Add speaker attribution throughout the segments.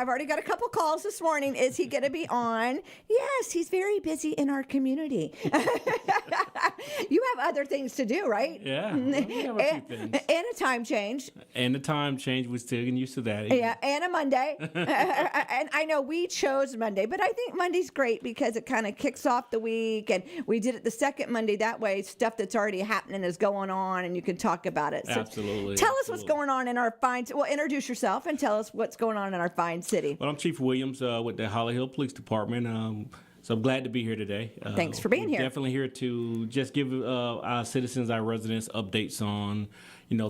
Speaker 1: I've already got a couple calls this morning. Is he going to be on? Yes, he's very busy in our community. You have other things to do, right?
Speaker 2: Yeah, well, we have a few things.
Speaker 1: And a time change.
Speaker 2: And the time change, we're still getting used to that.
Speaker 1: Yeah, and a Monday. And I know we chose Monday, but I think Monday's great because it kind of kicks off the week. And we did it the second Monday. That way, stuff that's already happening is going on, and you can talk about it. So
Speaker 2: Absolutely.
Speaker 1: Tell us what's going on in our fine. Well, introduce yourself and tell us what's going on in our fine city.
Speaker 2: Well, I'm Chief Williams with the Holly Hill Police Department. So I'm glad to be here today.
Speaker 1: Thanks for being
Speaker 2: we're
Speaker 1: here.
Speaker 2: Definitely here to just give our citizens, our residents, updates on,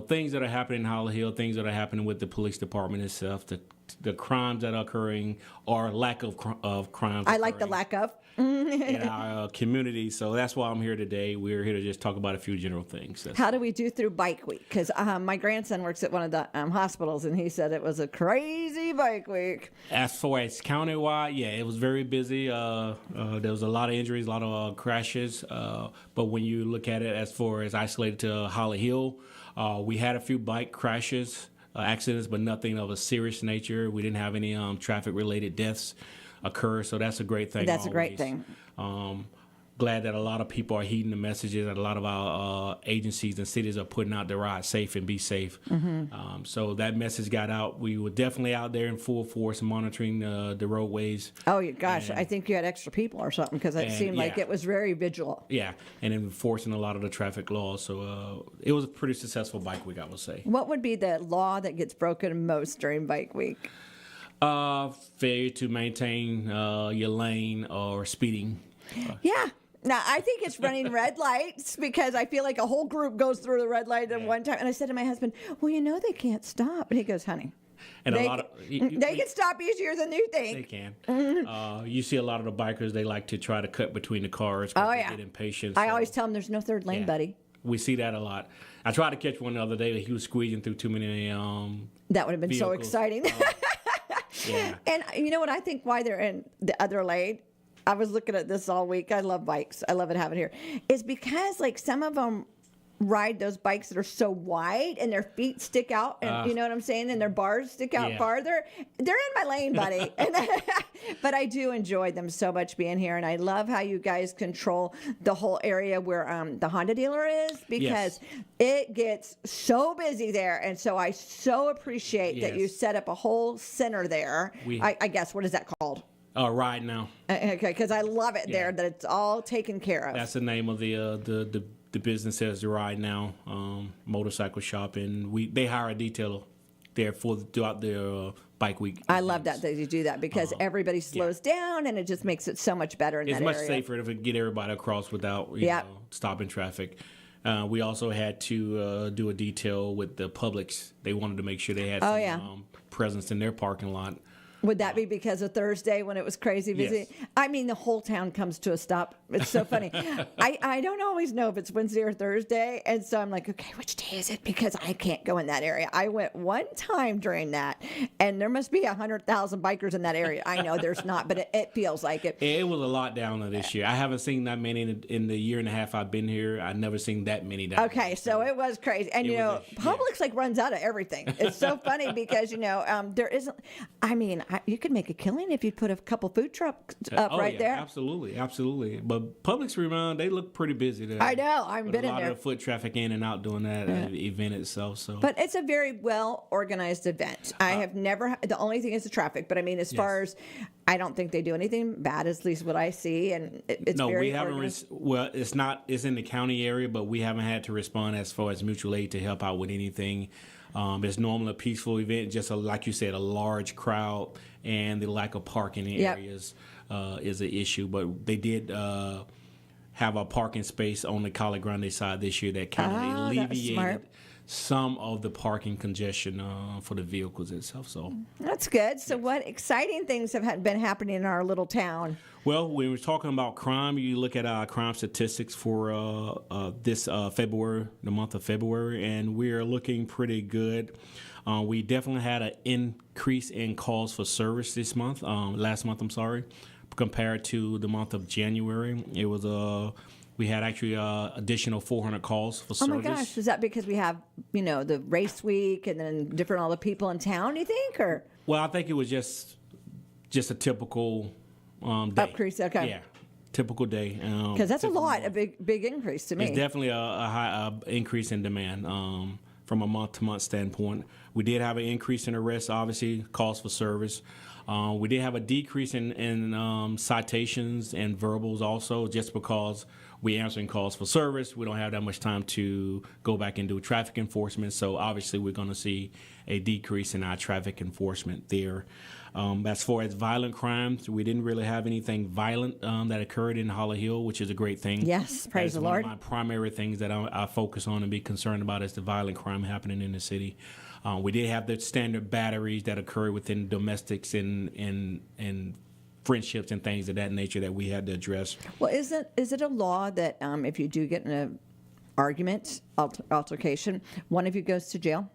Speaker 2: things that are happening in Holly Hill, things that are happening with the police department itself, the crimes that are occurring or lack of crimes.
Speaker 1: I like the lack of.
Speaker 2: in our community. So that's why I'm here today. We're here to just talk about a few general things.
Speaker 1: How do we do through Bike Week? Because my grandson works at one of the hospitals, and he said it was a crazy Bike Week.
Speaker 2: As far as countywide, yeah, it was very busy. There was a lot of injuries, a lot of crashes. But when you look at it as far as isolated to Holly Hill, we had a few bike crashes, accidents, but nothing of a serious nature. We didn't have any traffic-related deaths occur, so that's a great thing.
Speaker 1: That's always a great thing.
Speaker 2: Glad that a lot of people are heeding the messages that a lot of our agencies and cities are putting out to ride safe and be safe. Mm-hmm. So that message got out. We were definitely out there in full force monitoring the roadways.
Speaker 1: Oh, gosh, I think you had extra people or something because it seemed like it was very vigilant.
Speaker 2: Yeah, and enforcing a lot of the traffic laws. So it was a pretty successful Bike Week, I would say.
Speaker 1: What would be the law that gets broken most during Bike Week?
Speaker 2: Failure to maintain your lane or speeding.
Speaker 1: Yeah. Now, I think it's running red lights because I feel like a whole group goes through the red light at one time. And I said to my husband, well, they can't stop. And he goes, honey,
Speaker 2: and
Speaker 1: they
Speaker 2: can
Speaker 1: stop easier than you think.
Speaker 2: They can. You see a lot of the bikers, they like to try to cut between the cars because they get impatient.
Speaker 1: I always tell them there's no third lane, buddy.
Speaker 2: We see that a lot. I tried to catch one the other day. He was squeezing through too many
Speaker 1: That would have been
Speaker 2: vehicles.
Speaker 1: so exciting.
Speaker 2: Yeah.
Speaker 1: And you know what I think why they're in the other lane? I was looking at this all week. I love bikes. I love it having it here. Is because like some of them ride those bikes that are so wide and their feet stick out, and you know what I'm saying, and their bars stick out farther. They're in my lane, buddy. But I do enjoy them so much being here, and I love how you guys control the whole area where the Honda dealer is because it gets so busy there, and so I so appreciate that you set up a whole center there. I guess, what is that called?
Speaker 2: Right Now.
Speaker 1: Okay, because I love it there that it's all taken care of.
Speaker 2: That's the name of the business as the Right Now motorcycle shop, and they hire a detailer there throughout their Bike Week.
Speaker 1: I love that you do that because everybody slows down, and it just makes it so much better in that area.
Speaker 2: It's much safer if we get everybody across without stopping traffic. We also had to do a detail with the Publix. They wanted to make sure they had some presence in their parking lot.
Speaker 1: Would that be because of Thursday when it was crazy busy?
Speaker 2: Yes.
Speaker 1: I mean, the whole town comes to a stop. It's so funny. I don't always know if it's Wednesday or Thursday. And so I'm like, okay, which day is it? Because I can't go in that area. I went one time during that, and there must be 100,000 bikers in that area. I know there's not, but it feels like it.
Speaker 2: It was a lot down there this year. I haven't seen that many in the year and a half I've been here. I've never seen that many down
Speaker 1: Okay,
Speaker 2: there.
Speaker 1: so it was crazy. And, Publix like runs out of everything. It's so funny because, there isn't, I mean, you could make a killing if you put a couple food trucks up there.
Speaker 2: Absolutely. But Publix, they look pretty busy there.
Speaker 1: I know. I've been in there.
Speaker 2: A lot of foot traffic in and out doing that event itself. So,
Speaker 1: but it's a very well organized event. I have never. The only thing is the traffic. But I mean, as far as I don't think they do anything bad. At least what I see, and it's
Speaker 2: no.
Speaker 1: Very
Speaker 2: we haven't. It's not. It's in the county area, but we haven't had to respond as far as mutual aid to help out with anything. It's normally a peaceful event, just like you said, a large crowd, and the lack of parking in areas is an issue. But they did have a parking space on the Calle Grande side this year that kind of alleviated some of the parking congestion for the vehicles itself. So
Speaker 1: that's good. So what exciting things have been happening in our little town?
Speaker 2: Well, when we're talking about crime, you look at our crime statistics for this February, the month of February, and we're looking pretty good. We definitely had an increase in calls for service this month, last month, compared to the month of January. It was we had actually additional 400 calls for service.
Speaker 1: Oh my gosh, is that because we have, the race week and then different all the people in town, you think, or?
Speaker 2: Well, I think it was just just a typical day.
Speaker 1: Increase, okay.
Speaker 2: Yeah, typical day.
Speaker 1: Because that's a lot, a big increase to me.
Speaker 2: It's definitely a high increase in demand from a month-to-month standpoint. We did have an increase in arrests, obviously, calls for service. We did have a decrease in citations and verbals also, just because we're answering calls for service. We don't have that much time to go back and do traffic enforcement. So obviously we're going to see a decrease in our traffic enforcement there. As far as violent crimes, we didn't really have anything violent that occurred in Hollow Hill, which is a great thing.
Speaker 1: Yes, praise the Lord.
Speaker 2: One of my primary things that I focus on and be concerned about is the violent crime happening in the city. We did have the standard batteries that occur within domestics and friendships and things of that nature that we had to address.
Speaker 1: Well, is it a law that if you do get in an argument, altercation, one of you goes to jail?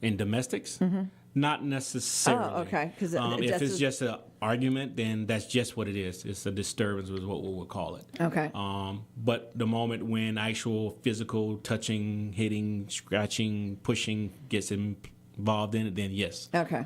Speaker 2: In domestics? Mm-hmm. Not necessarily.
Speaker 1: Oh, okay.
Speaker 2: If it's just an argument, then that's just what it is. It's a disturbance is what we would call it.
Speaker 1: Okay.
Speaker 2: But the moment when actual physical touching, hitting, scratching, pushing gets involved in it, then yes.
Speaker 1: Okay.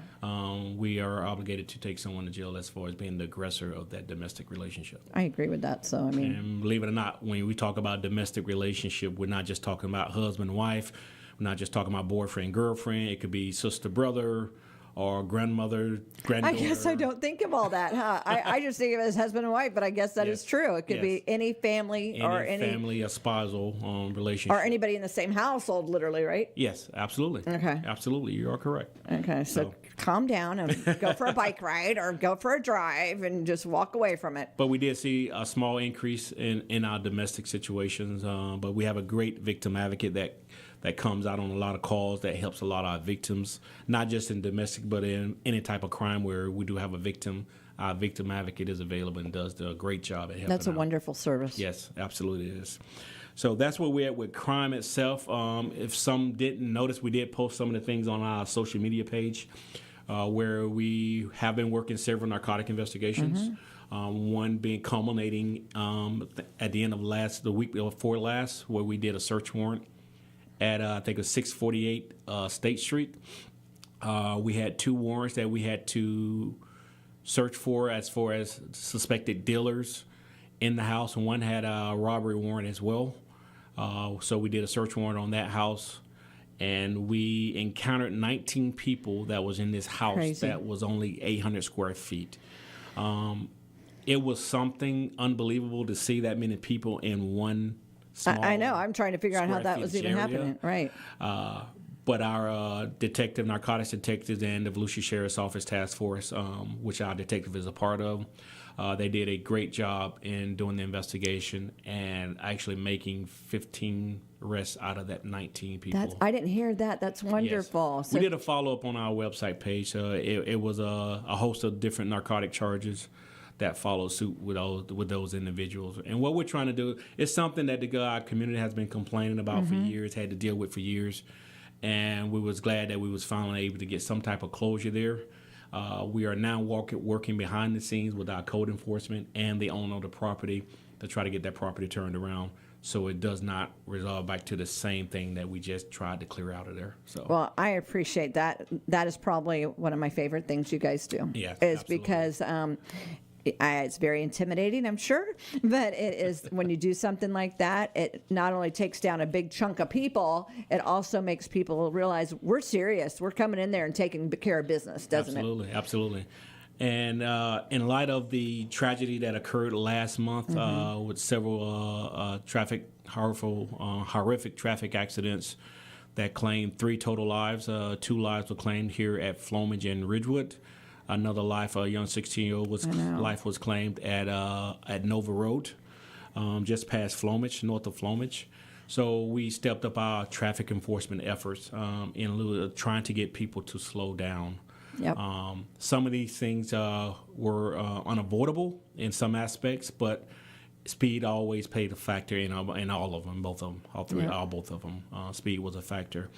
Speaker 2: We are obligated to take someone to jail as far as being the aggressor of that domestic relationship.
Speaker 1: I agree with that. So, I mean.
Speaker 2: And believe it or not, when we talk about domestic relationship, we're not just talking about husband and wife. We're not just talking about boyfriend, girlfriend. It could be sister, brother, or grandmother, granddaughter.
Speaker 1: I guess I don't think of all that, huh? I just think of it as husband and wife, but I guess that is true. It could be any family or any
Speaker 2: family, a spousal relationship.
Speaker 1: Or anybody in the same household, literally, right?
Speaker 2: Yes, absolutely.
Speaker 1: Okay.
Speaker 2: Absolutely. You are correct.
Speaker 1: Okay, so calm down and go for a bike ride or go for a drive and just walk away from it.
Speaker 2: But we did see a small increase in our domestic situations, but we have a great victim advocate that comes out on a lot of calls that helps a lot of our victims, not just in domestic, but in any type of crime where we do have a victim. Our victim advocate is available and does a great job at helping
Speaker 1: That's a
Speaker 2: out.
Speaker 1: wonderful service.
Speaker 2: Yes, absolutely it is. So that's where we're at with crime itself. If some didn't notice, we did post some of the things on our social media page where we have been working several narcotic investigations. Mm-hmm. One being culminating at the end of the week before last, where we did a search warrant at I think it was 648 State Street. We had 2 warrants that we had to search for as far as suspected dealers in the house, and one had a robbery warrant as well. So we did a search warrant on that house, and we encountered 19 people that was in this house.
Speaker 1: Crazy.
Speaker 2: That was only 800 square feet. It was something unbelievable to see that many people in one small
Speaker 1: I know. I'm trying to figure out how that was even
Speaker 2: area.
Speaker 1: happening. Right.
Speaker 2: But our narcotics detectives and the Volusia Sheriff's Office Task Force, which our detective is a part of, they did a great job in doing the investigation and actually making 15 arrests out of that 19 people.
Speaker 1: I didn't hear that. That's wonderful.
Speaker 2: Yes.
Speaker 1: So,
Speaker 2: We did a follow-up on our website page. It was a host of different narcotic charges that follow suit with those individuals. And what we're trying to do is something that our community has been complaining about for years, had to deal with for years. And we was glad that we was finally able to get some type of closure there. We are now working behind the scenes with our code enforcement and the owner of the property to try to get that property turned around so it does not resolve back to the same thing that we just tried to clear out of there. So,
Speaker 1: well, I appreciate that. That is probably one of my favorite things you guys do.
Speaker 2: Yes,
Speaker 1: is
Speaker 2: absolutely.
Speaker 1: because it's very intimidating, I'm sure, but it is when you do something like that, it not only takes down a big chunk of people, it also makes people realize we're serious. We're coming in there and taking care of business, doesn't it?
Speaker 2: Absolutely. And in light of the tragedy that occurred last month with several horrific traffic accidents that claimed 3 total lives, 2 lives were claimed here at Flomage and Ridgewood. Another life, a young 16-year-old life was claimed at Nova Road, just past Flomage, north of Flomage. So we stepped up our traffic enforcement efforts in lieu of trying to get people to slow down.
Speaker 1: Yep.
Speaker 2: Some of these things were unavoidable in some aspects, but speed always played a factor in all of them, both of them, all three,
Speaker 1: Yep.
Speaker 2: both of them. Speed was a factor.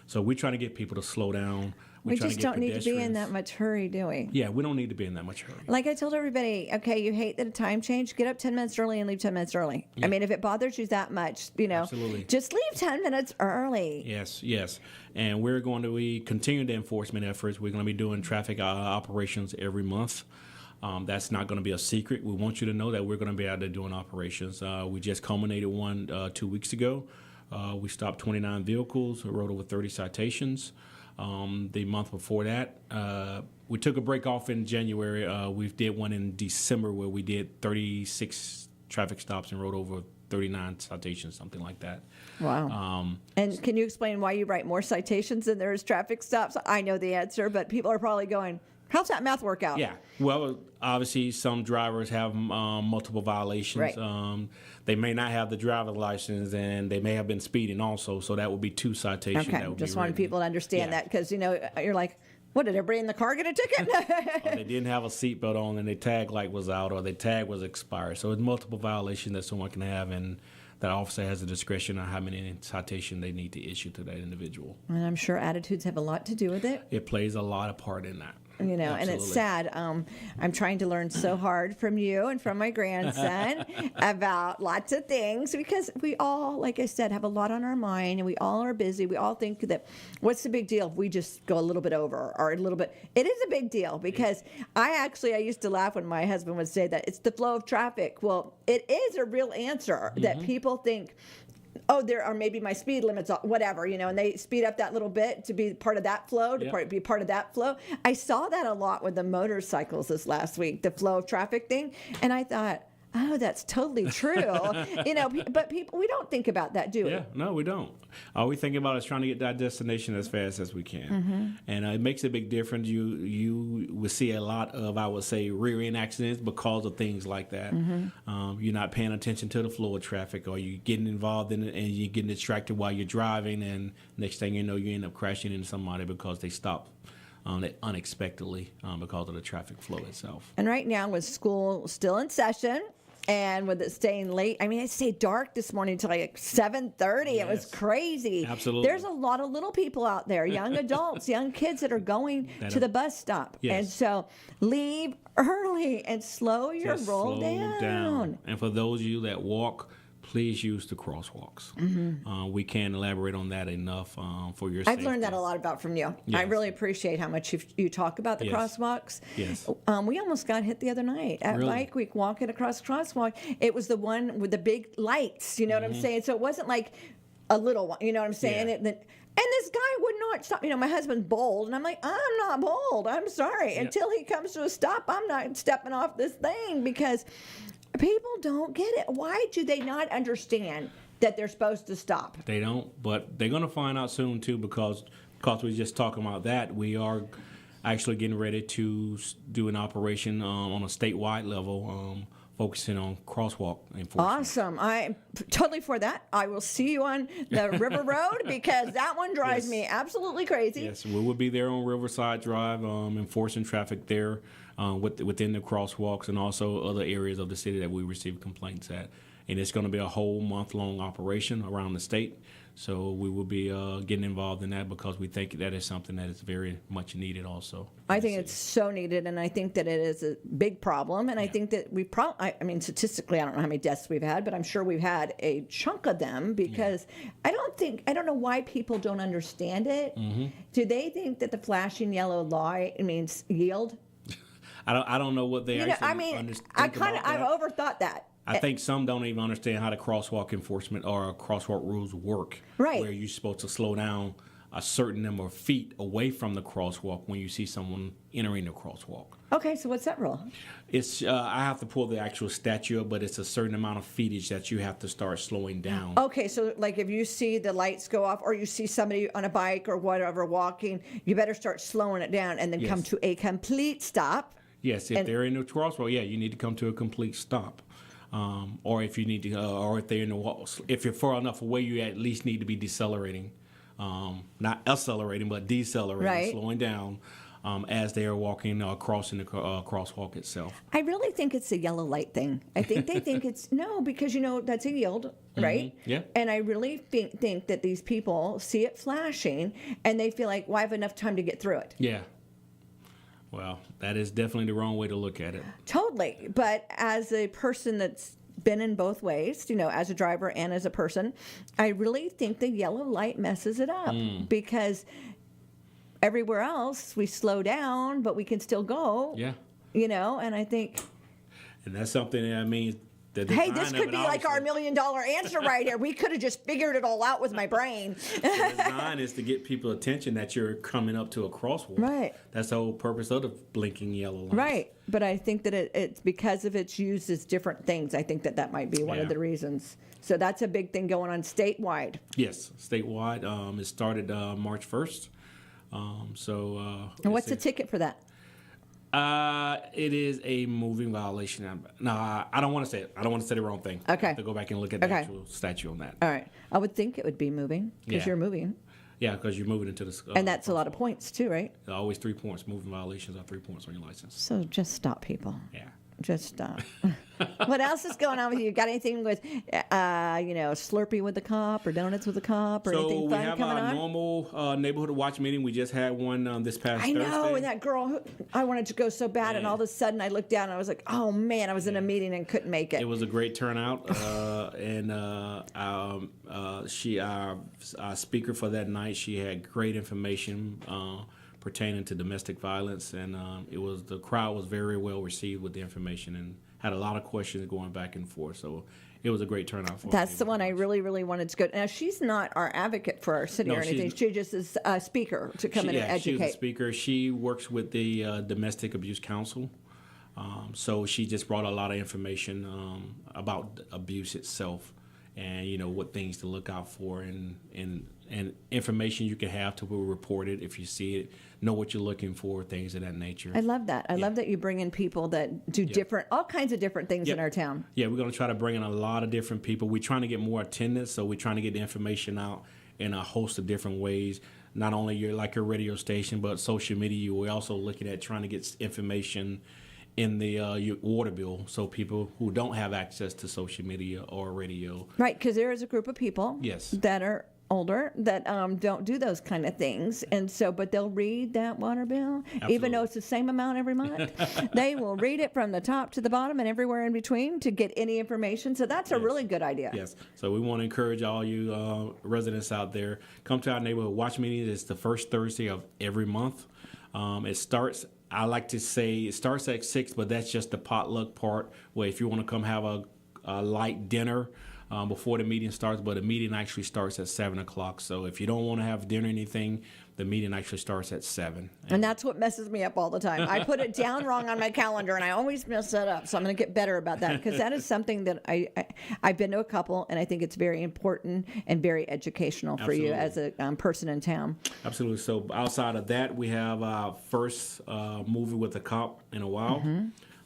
Speaker 2: So we're trying to get people to slow down.
Speaker 1: We
Speaker 2: trying
Speaker 1: just
Speaker 2: get
Speaker 1: don't need to be in
Speaker 2: pedestrians-
Speaker 1: that much hurry, do we?
Speaker 2: Yeah, we don't need to be in that much hurry.
Speaker 1: Like I told everybody, okay, you hate the time change, get up 10 minutes early and leave 10 minutes early. I mean, if it bothers you that much,
Speaker 2: Absolutely.
Speaker 1: just leave 10 minutes early.
Speaker 2: Yes. And we're going to be continuing the enforcement efforts. We're going to be doing traffic operations every month. That's not going to be a secret. We want you to know that we're going to be out there doing operations. We just culminated one 2 weeks ago. We stopped 29 vehicles, wrote over 30 citations. The month before that, we took a break off in January. We did one in December where we did 36 traffic stops and wrote over 39 citations, something like that.
Speaker 1: Wow. And can you explain why you write more citations than there's traffic stops? I know the answer, but people are probably going, how's that math work out?
Speaker 2: Yeah. Well, obviously, some drivers have multiple violations.
Speaker 1: Right.
Speaker 2: They may not have the driver's license, and they may have been speeding also. So that would be 2 citations.
Speaker 1: Okay,
Speaker 2: That would
Speaker 1: just
Speaker 2: be
Speaker 1: wanted
Speaker 2: written.
Speaker 1: people to understand
Speaker 2: Yeah.
Speaker 1: that because, you're like, what, did everybody in the car get a ticket?
Speaker 2: Or they didn't have a seatbelt on, and their tag light was out, or their tag was expired. So it's multiple violations that someone can have, and that officer has the discretion on how many citation they need to issue to that individual.
Speaker 1: And I'm sure attitudes have a lot to do with it.
Speaker 2: It plays a lot of part in that.
Speaker 1: And it's
Speaker 2: Absolutely.
Speaker 1: sad. I'm trying to learn so hard from you and from my grandson about lots of things because we all, like I said, have a lot on our mind and we all are busy. We all think that what's the big deal if we just go a little bit over or a little bit. It is a big deal because I used to laugh when my husband would say that it's the flow of traffic. Well, it is a real answer that people think, oh, there are maybe my speed limits, whatever, and they speed up that little bit to be part of that flow, be part of that flow. I saw that a lot with the motorcycles this last week, the flow of traffic thing. And I thought, oh, that's totally true. But people, we don't think about that, do we?
Speaker 2: Yeah, no, we don't. All we think about is trying to get that destination as fast as we can. And it makes a big difference. You will see a lot of, I would say, rear-end accidents because of things like that. You're not paying attention to the flow of traffic, or you're getting involved in it and you're getting distracted while you're driving, and next thing you know, you end up crashing into somebody because they stopped unexpectedly because of the traffic flow itself.
Speaker 1: And right now, with school still in session, and with it staying late, I mean, it stayed dark this morning until like 7:30. It was
Speaker 2: Yes.
Speaker 1: crazy.
Speaker 2: Absolutely.
Speaker 1: There's a lot of little people out there, young adults, young kids that are going to the bus stop.
Speaker 2: Yes.
Speaker 1: And so leave early and slow your
Speaker 2: Just
Speaker 1: roll
Speaker 2: slow
Speaker 1: down.
Speaker 2: And for those of you that walk, please use the crosswalks. We can't elaborate on that enough for your safety.
Speaker 1: I've learned that a lot from you. I
Speaker 2: Yes.
Speaker 1: really appreciate how much you talk about the
Speaker 2: Yes.
Speaker 1: crosswalks.
Speaker 2: Yes.
Speaker 1: We almost got hit the other night at
Speaker 2: Really?
Speaker 1: Bike Week walking across crosswalk. It was the one with the big lights, you know what I'm saying? So it wasn't like a little one, you know what I'm saying?
Speaker 2: Yeah.
Speaker 1: And this guy would not stop. My husband's bold, and I'm like, I'm not bold. I'm sorry.
Speaker 2: Yeah.
Speaker 1: Until he comes to a stop, I'm not stepping off this thing because people don't get it. Why do they not understand that they're supposed to stop?
Speaker 2: They don't, but they're going to find out soon too because we're just talking about that. We are actually getting ready to do an operation on a statewide level, focusing on crosswalk enforcement.
Speaker 1: Awesome. I'm totally for that. I will see you on the River Road because that one drives
Speaker 2: Yes.
Speaker 1: me absolutely crazy.
Speaker 2: Yes, we will be there on Riverside Drive, enforcing traffic there within the crosswalks and also other areas of the city that we receive complaints at. And it's going to be a whole month-long operation around the state. So we will be getting involved in that because we think that is something that is very much needed also.
Speaker 1: I think it's so needed, and I think that it is a big problem. And I think that we probably, I mean, statistically, I don't know how many deaths we've had, but I'm sure we've had a chunk of them because I don't know why people don't understand it. Do they think that the flashing yellow light means yield?
Speaker 2: I don't know what they actually
Speaker 1: I've overthought that.
Speaker 2: I think some don't even understand how the crosswalk enforcement or crosswalk rules work.
Speaker 1: Right.
Speaker 2: Where you're supposed to slow down a certain number of feet away from the crosswalk when you see someone entering the crosswalk.
Speaker 1: Okay, so what's that rule?
Speaker 2: It's I have to pull the actual statute up, but it's a certain amount of feetage that you have to start slowing down.
Speaker 1: Okay, so like if you see the lights go off or you see somebody on a bike or whatever walking, you better start slowing it down and then come to a complete stop.
Speaker 2: Yes, if they're in the crosswalk, you need to come to a complete stop. Or if you need to, or if they're in the wall, if you're far enough away, you at least need to be decelerating, not accelerating, but decelerating,
Speaker 1: Right.
Speaker 2: slowing down. as they are walking crossing the crosswalk itself.
Speaker 1: I really think it's a yellow light thing. I think they think it's no, because that's a yield, right?
Speaker 2: Yeah.
Speaker 1: And I really think that these people see it flashing and they feel like, well, I have enough time to get through it.
Speaker 2: Yeah. Well, that is definitely the wrong way to look at it.
Speaker 1: Totally. But as a person that's been in both ways, as a driver and as a person, I really think the yellow light messes it up because everywhere else we slow down, but we can still go.
Speaker 2: Yeah.
Speaker 1: And I think.
Speaker 2: And that's something that I mean.
Speaker 1: Hey, this could be like our $1 million answer right here. We could have just figured it all out with my brain.
Speaker 2: The design is to get people attention that you're coming up to a crosswalk.
Speaker 1: Right.
Speaker 2: That's the whole purpose of the blinking yellow lights.
Speaker 1: Right. But I think that it's because of its use as different things. I think that might be one of the reasons. So that's a big thing going on statewide.
Speaker 2: Yes, statewide. It started March 1st.
Speaker 1: And what's the ticket for that?
Speaker 2: It is a moving violation. No, I don't want to say it. I don't want to say the wrong thing.
Speaker 1: Okay.
Speaker 2: I have to go back and look at the actual statute on that.
Speaker 1: All right. I would think it would be moving because you're moving.
Speaker 2: Yeah, because you're moving into the.
Speaker 1: And that's a lot of points too, right?
Speaker 2: Always 3 points. Moving violations are 3 points on your license.
Speaker 1: So just stop, people.
Speaker 2: Yeah.
Speaker 1: Just stop. What else is going on with you? Got anything with, Slurpee with the cop or donuts with the cop or anything fun coming on?
Speaker 2: So we have our normal neighborhood watch meeting. We just had one this past Thursday.
Speaker 1: I know, and that girl, I wanted to go so bad, and all of a sudden I looked down and I was like, oh man, I was in a meeting and couldn't make it.
Speaker 2: It was a great turnout, and our speaker for that night, she had great information pertaining to domestic violence, and the crowd was very well received with the information and had a lot of questions going back and forth. So it was a great turnout for us.
Speaker 1: That's the one I really, really wanted to go. Now she's not our advocate for our city or anything. She just is a speaker to come in and educate.
Speaker 2: She's a speaker. She works with the Domestic Abuse Council. So she just brought a lot of information about abuse itself, and what things to look out for, and information you can have to report it if you see it, know what you're looking for, things of that nature.
Speaker 1: I love that. I love that you bring in people that do all kinds of different things in our town.
Speaker 2: Yeah, we're going to try to bring in a lot of different people. We're trying to get more attendance, so we're trying to get the information out in a host of different ways. Not only your radio station, but social media. We're also looking at trying to get information in the your water bill, so people who don't have access to social media or radio.
Speaker 1: Right, because there is a group of people that are older that don't do those kind of things, and so but they'll read that water bill. Absolutely. Even though it's the same amount every month. They will read it from the top to the bottom and everywhere in between to get any information. So that's a really good idea.
Speaker 2: Yes. So we want to encourage all you residents out there, come to our neighborhood watch meeting. It's the first Thursday of every month. It starts, I like to say it starts at 6, but that's just the potluck part, where if you want to come have a light dinner before the meeting starts, but the meeting actually starts at 7 o'clock. So if you don't want to have dinner or anything, the meeting actually starts at 7.
Speaker 1: And that's what messes me up all the time. I put it down wrong on my calendar, and I always mess that up. So I'm going to get better about that, because that is something that I've been to a couple, and I think it's very important and very educational for you as a person in town.
Speaker 2: Absolutely. So outside of that, we have our first movie with a cop in a while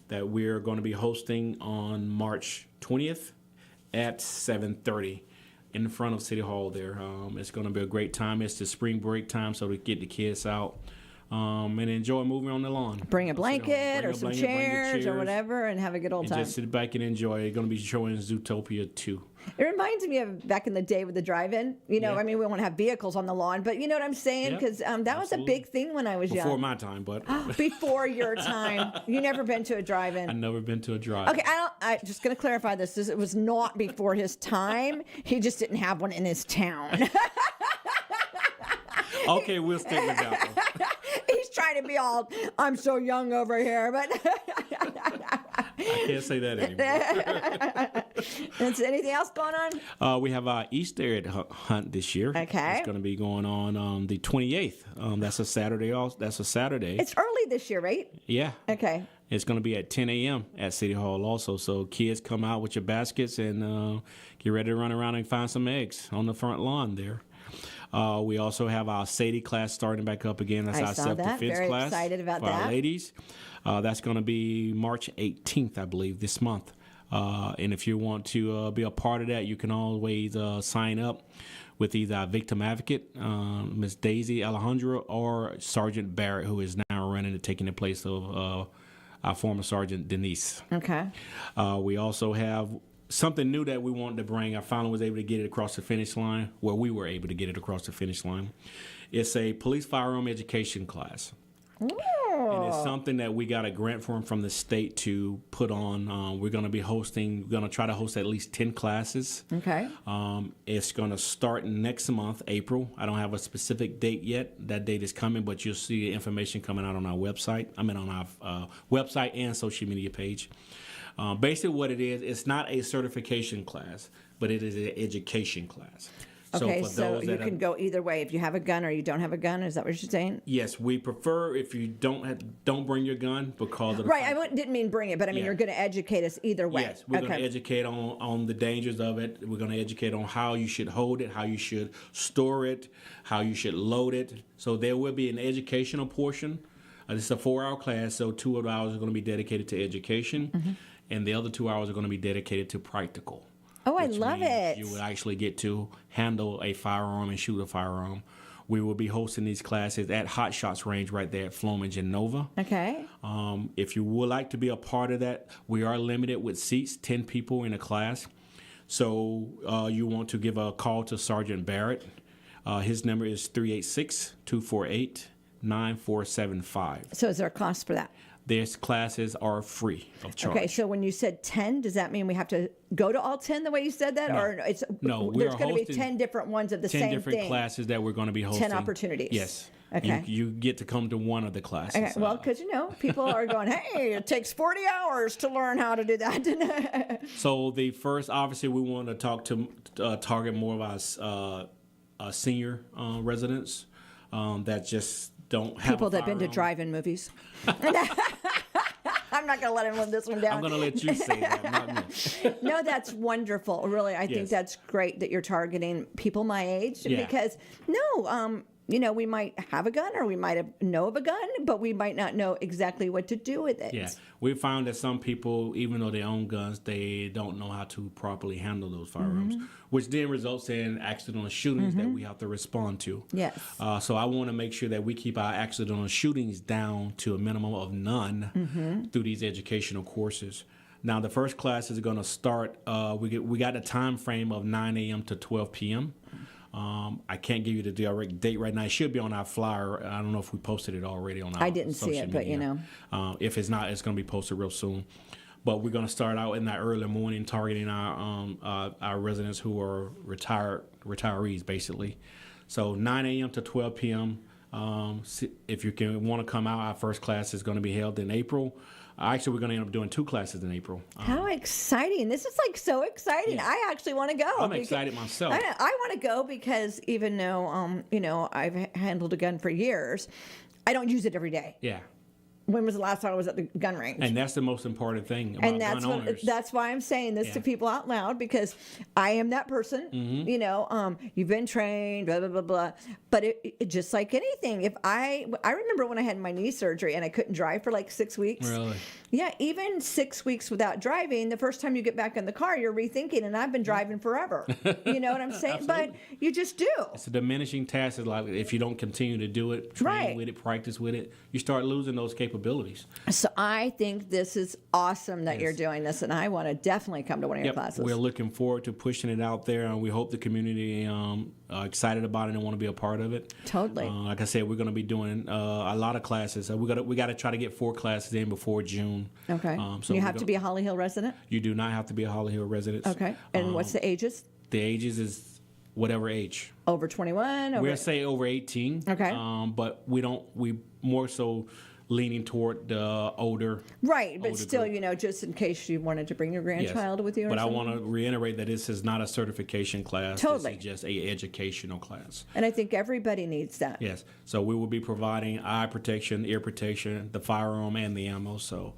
Speaker 2: that we're going to be hosting on March 20th. At 7:30 in front of City Hall there. It's going to be a great time. It's the spring break time, so we get the kids out and enjoy a movie on the lawn.
Speaker 1: Bring a blanket or some chairs or whatever and have a good old time.
Speaker 2: Just sit back and enjoy. It's going to be showing Zootopia 2.
Speaker 1: It reminds me of back in the day with the drive-in. I mean, we won't have vehicles on the lawn, but you know what I'm saying? Because that was a big thing when I was young.
Speaker 2: Before my time, but.
Speaker 1: Before your time. You never been to a drive-in?
Speaker 2: I've never been to a drive-in.
Speaker 1: Okay, I'm just going to clarify this. It was not before his time. He just didn't have one in his town.
Speaker 2: Okay, we'll stick with that one.
Speaker 1: He's trying to be all, I'm so young over here, but.
Speaker 2: I can't say that anymore.
Speaker 1: Is anything else going on?
Speaker 2: We have our Easter egg hunt this year.
Speaker 1: Okay.
Speaker 2: It's going to be going on the 28th. That's a Saturday. That's a Saturday.
Speaker 1: It's early this year, right?
Speaker 2: Yeah.
Speaker 1: Okay.
Speaker 2: It's going to be at 10 a.m. at City Hall also. So kids, come out with your baskets and get ready to run around and find some eggs on the front lawn there. We also have our Sadie class starting back up again. That's our self-defense
Speaker 1: Very
Speaker 2: class.
Speaker 1: Excited about
Speaker 2: for
Speaker 1: that.
Speaker 2: Our ladies. That's going to be March 18th, I believe, this month. And if you want to be a part of that, you can always sign up with either our victim advocate, Miss Daisy Alejandro, or Sergeant Barrett, who is now and taking the place of our former Sergeant Denise.
Speaker 1: Okay.
Speaker 2: We also have something new that we wanted to bring. I finally was able to get it across the finish line. Well, we were able to get it across the finish line. It's a police firearm education class. And it's something that we got a grant from the state to put on. We're going to try to host at least 10 classes.
Speaker 1: Okay.
Speaker 2: It's going to start next month, April. I don't have a specific date yet. That date is coming, but you'll see information coming out on our website. On our website and social media page. Basically what it is, it's not a certification class, but it is an education class.
Speaker 1: Okay, so you can go either way. If you have a gun or you don't have a gun, is that what you're saying?
Speaker 2: Yes, we prefer if you don't bring your gun because of the
Speaker 1: right. I didn't mean bring it, but I mean you're going to educate us either way.
Speaker 2: Yes, we're going to educate on the dangers of it. We're going to educate on how you should hold it, how you should store it, how you should load it. So there will be an educational portion. This is a 4-hour class, so 2 of the hours are going to be dedicated to education, and the other 2 hours are going to be dedicated to practical.
Speaker 1: Oh, I love it.
Speaker 2: You will actually get to handle a firearm and shoot a firearm. We will be hosting these classes at Hot Shots Range right there at Flomage and Nova.
Speaker 1: Okay.
Speaker 2: If you would like to be a part of that, we are limited with seats, 10 people in a class. So you want to give a call to Sergeant Barrett. His number is 386-248-9475.
Speaker 1: So is there a cost for that?
Speaker 2: These classes are free of charge.
Speaker 1: Okay, so when you said 10, does that mean we have to go to all 10 the way you said that?
Speaker 2: No.
Speaker 1: Or there's going to be 10 different ones of the same thing?
Speaker 2: 10 different classes that we're going to be hosting.
Speaker 1: 10 opportunities.
Speaker 2: Yes.
Speaker 1: Okay.
Speaker 2: You get to come to one of the classes.
Speaker 1: Okay. Well, because, people are going, hey, it takes 40 hours to learn how to do that.
Speaker 2: So the first, obviously, we want to target more of our senior residents that just don't have
Speaker 1: people that have been to drive-in movies. I'm not going to let him live this one down.
Speaker 2: I'm going to let you say that, not me.
Speaker 1: No, that's wonderful. Really, I think that's great that you're targeting people my age because, we might have a gun or we might know of a gun, but we might not know exactly what to do with it.
Speaker 2: Yeah, we found that some people, even though they own guns, they don't know how to properly handle those firearms, which then results in accidental shootings that we have to respond to.
Speaker 1: Yes. So
Speaker 2: I want to make sure that we keep our accidental shootings down to a minimum of none through these educational courses. Now, the first class is going to start. We got a time frame of 9 a.m. to 12 p.m. I can't give you the direct date right now. It should be on our flyer. I don't know if we posted it already on our
Speaker 1: I didn't see it,
Speaker 2: media.
Speaker 1: But
Speaker 2: if it's not, it's going to be posted real soon. But we're going to start out in that early morning, targeting our residents who are retirees, basically. So 9 a.m. to 12 p.m. If you want to come out, our first class is going to be held in April. Actually, we're going to end up doing 2 classes in April.
Speaker 1: How exciting. This is so exciting. Yeah. I actually want to go.
Speaker 2: I'm excited myself.
Speaker 1: I want to go because even though, I've handled a gun for years, I don't use it every day.
Speaker 2: Yeah.
Speaker 1: When was the last time I was at the gun range?
Speaker 2: And that's the most important thing about gun owners.
Speaker 1: That's why I'm saying this to people out loud, because I am that person. You've been trained, blah, blah, blah, blah. But it just like anything, if I remember when I had my knee surgery and I couldn't drive for like 6 weeks.
Speaker 2: Really?
Speaker 1: Yeah, even 6 weeks without driving, the first time you get back in the car, you're rethinking, and I've been driving forever. You know what I'm saying? But you just do.
Speaker 2: It's a diminishing task. It's like if you don't continue to do it, train with it, practice with it, you start losing those capabilities.
Speaker 1: So I think this is awesome that you're doing this, and I want to definitely come to one of your classes.
Speaker 2: We're looking forward to pushing it out there, and we hope the community are excited about it and want to be a part of it.
Speaker 1: Totally.
Speaker 2: Like I said, we're going to be doing a lot of classes. We got to try to get 4 classes in before June.
Speaker 1: Okay. So you have to be a Holly Hill resident?
Speaker 2: You do not have to be a Holly Hill resident.
Speaker 1: Okay. And what's the ages?
Speaker 2: The ages is whatever age.
Speaker 1: Over 21?
Speaker 2: We'll say over 18.
Speaker 1: Okay.
Speaker 2: But we more so leaning toward the older.
Speaker 1: Right, but
Speaker 2: older
Speaker 1: still,
Speaker 2: group.
Speaker 1: Just in case you wanted to bring your grandchild with you or
Speaker 2: but
Speaker 1: something.
Speaker 2: I want to reiterate that this is not a certification class.
Speaker 1: Totally.
Speaker 2: This is just a educational class.
Speaker 1: And I think everybody needs that.
Speaker 2: Yes. So we will be providing eye protection, ear protection, the firearm, and the ammo. So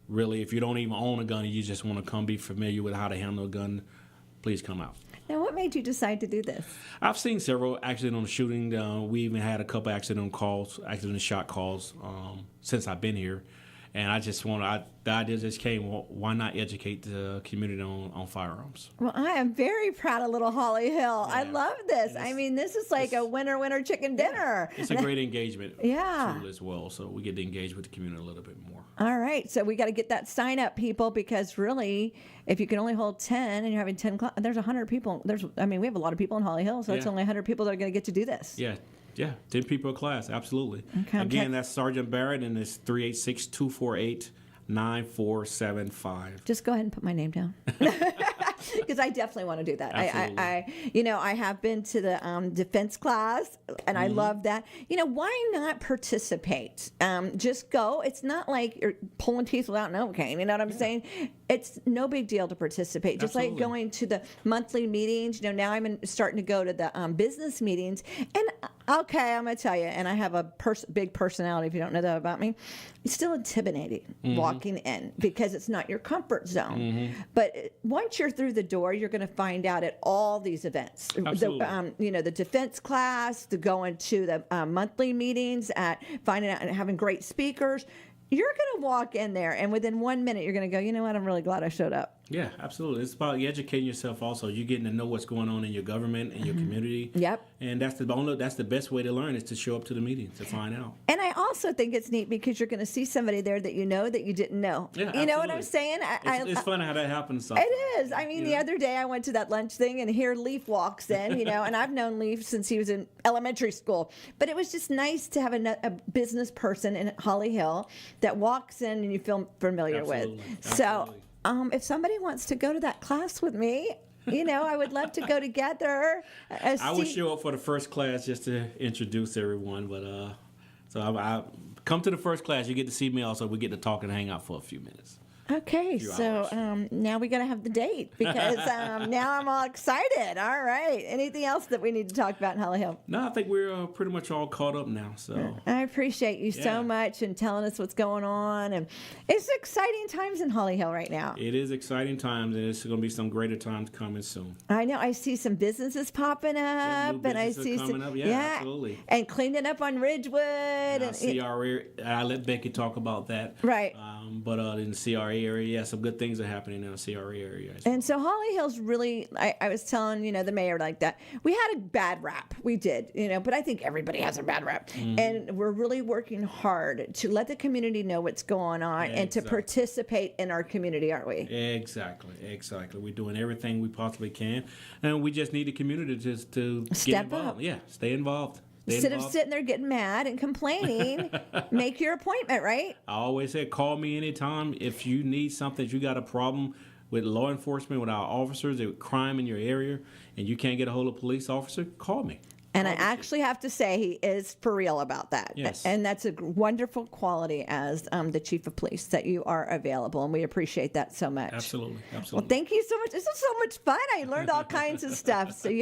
Speaker 2: really, if you don't even own a gun and you just want to come be familiar with how to handle a gun, please come out.
Speaker 1: Now, what made you decide to do this?
Speaker 2: I've seen several accidental shooting. We even had a couple accidental shot calls since I've been here. And I just the idea just came, well, why not educate the community on firearms?
Speaker 1: Well, I am very proud of little Holly Hill. I love this. I mean, this is like a winner chicken dinner.
Speaker 2: It's a great engagement
Speaker 1: Yeah.
Speaker 2: tool as well. So we get to engage with the community a little bit more.
Speaker 1: All right, so we got to get that sign up, people, because really, if you can only hold 10 and you're having 10, there's 100 people. We have a lot of people in Holly Hill, so it's
Speaker 2: Yeah.
Speaker 1: only 100 people that are going to get to do this.
Speaker 2: Yeah, 10 people a class, absolutely.
Speaker 1: Okay,
Speaker 2: Again, that's Sergeant Barrett, and it's 386-248-9475.
Speaker 1: Just go ahead and put my name down. Because I definitely want to do that.
Speaker 2: Absolutely.
Speaker 1: I have been to the defense class, and I love that. Why not participate? Just go. It's not like you're pulling teeth without Novocaine. You know what I'm saying? It's no big deal to participate. Just like
Speaker 2: Absolutely.
Speaker 1: going to the monthly meetings. Now I'm starting to go to the business meetings. And okay, I'm going to tell you, and I have a big personality, if you don't know that about me. It's still intimidating walking in because it's not your comfort zone. But once you're through the door, you're going to find out at all these events.
Speaker 2: Absolutely.
Speaker 1: The defense class, to going to the monthly meetings, at finding out and having great speakers. You're going to walk in there, and within 1 minute, you're going to go, you know what, I'm really glad I showed up.
Speaker 2: Yeah, absolutely. It's about educating yourself also. You're getting to know what's going on in your government and your community.
Speaker 1: Yep.
Speaker 2: And that's the best way to learn, is to show up to the meetings to find out.
Speaker 1: And I also think it's neat because you're going to see somebody there that you know that you didn't know.
Speaker 2: Yeah,
Speaker 1: you know what
Speaker 2: absolutely.
Speaker 1: I'm saying?
Speaker 2: It's funny how that happens sometimes.
Speaker 1: It is. I mean, the other day I went to that lunch thing, and here Leaf walks in, and I've known Leaf since he was in elementary school. But it was just nice to have a business person in Holly Hill that walks in and you feel familiar
Speaker 2: Absolutely.
Speaker 1: with.
Speaker 2: Absolutely.
Speaker 1: So if somebody wants to go to that class with me, I would love to go together.
Speaker 2: I would show up for the first class just to introduce everyone, but so I come to the first class. You get to see me also. We get to talk and hang out for a few minutes.
Speaker 1: Okay, so now we got to have the date because now I'm all excited. All right. Anything else that we need to talk about in Holly Hill?
Speaker 2: No, I think we're pretty much all caught up now. So
Speaker 1: I appreciate you so much and telling us what's going on. And it's exciting times in Holly Hill right now.
Speaker 2: it is exciting times, and it's going to be some greater times coming soon.
Speaker 1: I know. I see some businesses popping up,
Speaker 2: new
Speaker 1: and I
Speaker 2: businesses
Speaker 1: see
Speaker 2: coming up. Yeah, absolutely.
Speaker 1: and cleaning up on Ridgewood.
Speaker 2: And CRA, I let Becky talk about that.
Speaker 1: Right.
Speaker 2: But in the CRA area, some good things are happening in the CRA area.
Speaker 1: And so Holly Hill's really, I was telling, the mayor like that, we had a bad rap. We did, but I think everybody has a bad rap. And we're really working hard to let the community know what's going on and to participate in our community, aren't we?
Speaker 2: Exactly. We're doing everything we possibly can. And we just need the community to
Speaker 1: Step
Speaker 2: get involved.
Speaker 1: up.
Speaker 2: Yeah, stay involved.
Speaker 1: Instead of sitting there getting mad and complaining, make your appointment, right?
Speaker 2: I always say, call me anytime if you need something, if you got a problem with law enforcement, with our officers, with crime in your area, and you can't get a hold of a police officer, call me.
Speaker 1: And I actually have to say he is for real about that.
Speaker 2: Yes.
Speaker 1: And that's a wonderful quality as the chief of police, that you are available, and we appreciate that so much.
Speaker 2: Absolutely.
Speaker 1: Well, thank you so much. This was so much fun. I learned all kinds of stuff. So you have